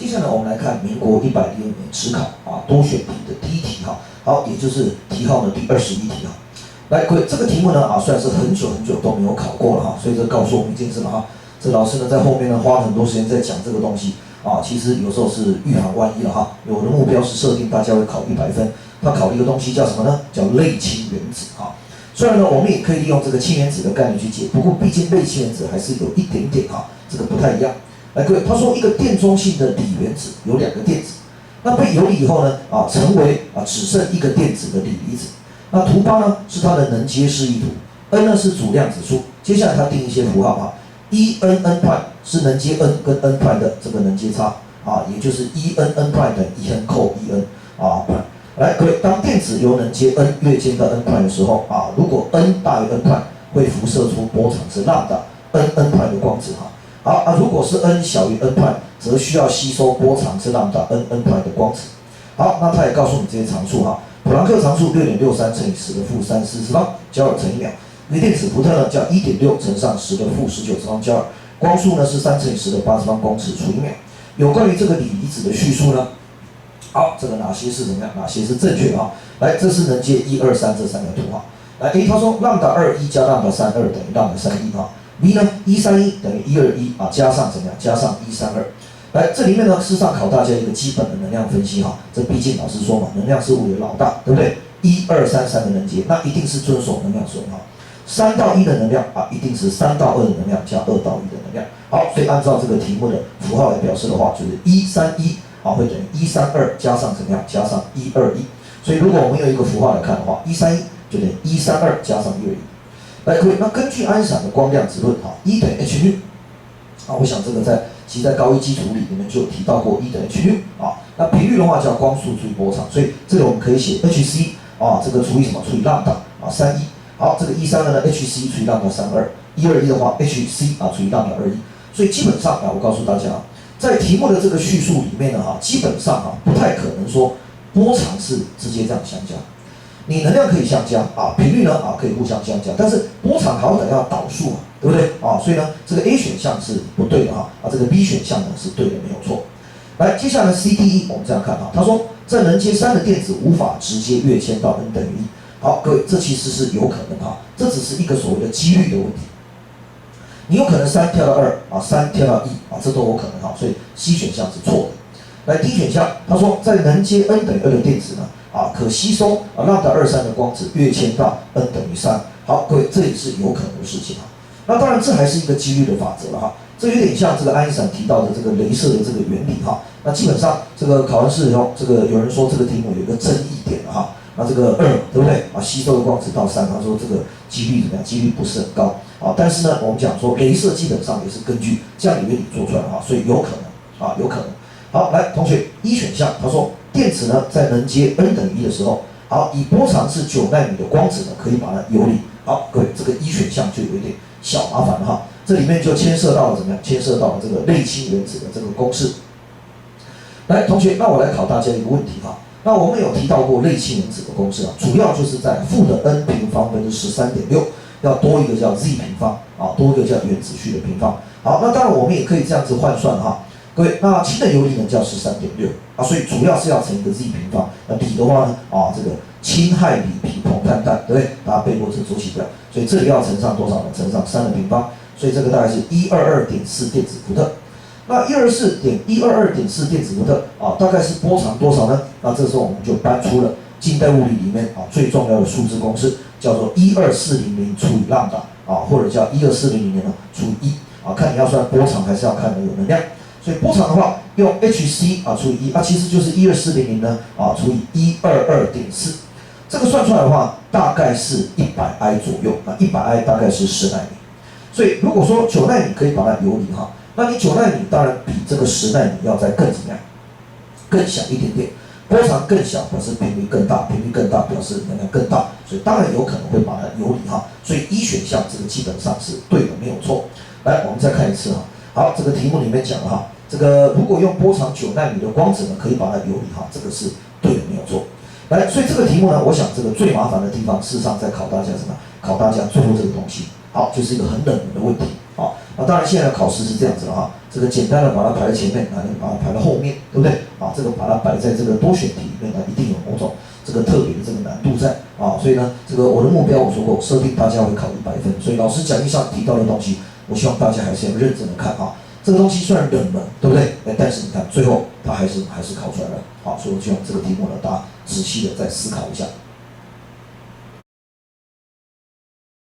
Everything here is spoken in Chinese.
接下来我们来看民国102年指考多选题的第一题好，也就是题号呢第21题来，各位，这个题目呢算是很久都没有考过了所以这告诉我们一件事了这老师呢在后面呢花了很多时间在讲这个东西其实有时候是预防万一了我的目标是设定大家会考100分，他考的一个东西叫什么呢？叫类氢原子虽然呢我们也可以利用这个氢原子的概念去解，不过毕竟类氢原子还是有一点点这个不太一样。来，各位，他说一个电中性的锂原子有2个电子，那被游离以后呢成为只剩1个电子的锂离子。那图8呢是它的能阶示意图 ，n 呢是主量子数，接下来它定一些符号ENN 派是能阶 n 跟 n 派的这个能阶差也就是 ENN 派等于 EN 扣 EN 来，各位，当电子由能阶 n 跃迁到 n 派的时候如果 n 大于 n 派，会辐射出波长是 lambda n 派的光子如果是 n 小于 n 派，则需要吸收波长是 lambda n 派的光子。好，那他也告诉你这些常数普朗克常数6.63乘以10的负340方焦耳乘1秒，一个电子伏特呢叫1.6乘上10的负19次方焦耳，光速呢是3乘以10的80方公尺除1秒。有关于这个锂离子的叙述呢？好，这个哪些是怎么样？哪些是正确的来，这是能阶1、2、3这3个图来 ，A 他说lambda 21加lambda 32等于lambda 31B 呢131等于121加上怎么样？加上132。来，这里面呢，事实上考大家一个基本的能量分析这毕竟老师说嘛，能量是物理的老大，对不对？1、2、3三个能阶，那一定是遵守能量守恒3到1的能量一定是3到2的能量加2到1的能量。好，所以按照这个题目的符号来表示的话，就是131会等于132加上怎么样？加上121。所以如果我们用一个符号来看的话，131就等于132加上121。来，各位，那根据爱因斯坦的光量子论，E等于 h nu我想这个其实在高一基础里面就有提到过 E等于 h nu那频率的话叫光速除以波长，所以这个我们可以写 hc 这个除以什么？除以 lambda 31。好，这个132呢 hc 除以 lambda 32，121的话 hc 除以 lambda 21。所以基本上我告诉大家在题目的这个叙述里面呢基本上不太可能说波长是直接这样相加。你能量可以相加频率呢可以互相相加，但是波长好歹要导数对不对所以呢这个 A 选项是不对的这个 B 选项呢是对的，没有错。来，接下来 C、D、E 我们这样看他说在能阶3的电子无法直接跃迁到 n 等于1。好，各位，这其实是有可能这只是一个所谓的几率的问题。你有可能3跳到23跳到1这都有可能所以 C 选项是错的。来， D 选项他说在能阶 n 等于2的电子呢可吸收lambda 23的光子跃迁到 n 等于3。好，各位，这也是有可能的事情那当然这还是一个几率的法则了这有点像这个爱因斯坦提到的这个雷射的这个原理那基本上这个考完试以后，这个有人说这个题目有一个争议点那这个2对不对吸收的光子到3，他说这个几率怎么样？几率不是很高但是呢我们讲说雷射基本上也是根据这样的原理做出来的所以有可能有可能。好，来，同学，E 选项他说电子呢在能阶 n 等于1的时候以波长是9奈米的光子呢可以把它游离。好，各位，这个 E 选项就有一点小麻烦了这里面就牵涉到了怎么样？牵涉到了这个类氢原子的这个公式。来，同学，那我来考大家一个问题那我们有提到过类氢原子的公式主要就是在负的 n 平方分之13.6，要多一个叫 z 平方多一个叫原子序的平方。好，那当然我们也可以这样子换算各位，那氢的游离能叫13.6所以主要是要乘一个 z 平方。那锂的话呢这个氢氦锂铍硼碳氮，对不对？大家背过这个周期表，所以这里要乘上多少呢？乘上3的平方，所以这个大概是122.4电子伏特。那122.4电子伏特大概是波长多少呢？那这时候我们就搬出了近代物理里面最重要的数字公式，叫做12400除以 lambda 或者叫12400呢除以1看你要算波长还是要看有能量。所以波长的话用 hc 除以1其实就是12400呢除以122.4。这个算出来的话大概是100I 左右100I 大概是10奈米。所以如果说9奈米可以把它游离那你9奈米当然比这个10奈米要再更怎么样？更小一点点。波长更小表示频率更大，频率更大表示能量更大，所以当然有可能会把它游离所以 E 选项这个基本上是对的，没有错。来，我们再看一次好，这个题目里面讲了这个如果用波长9奈米的光子呢，可以把它游离这个是对的，没有错。来，所以这个题目呢，我想这个最麻烦的地方，事实上在考大家什么？考大家最后这个东西。好，就是一个很冷门的问题当然现在的考试是这样子了哈，这个简单的把它排在前面，你把它排到后面，对不对？这个把它摆在这个多选题里面一定有某种这个特别的这个难度在所以呢，这个我的目标我说过，设定大家会考100分，所以老师讲义上提到的东西，我希望大家还是要认真的看这个东西虽然冷门，对不对？但是你看最后它还是考出来了所以我希望这个题目呢，大家仔细的再思考一下。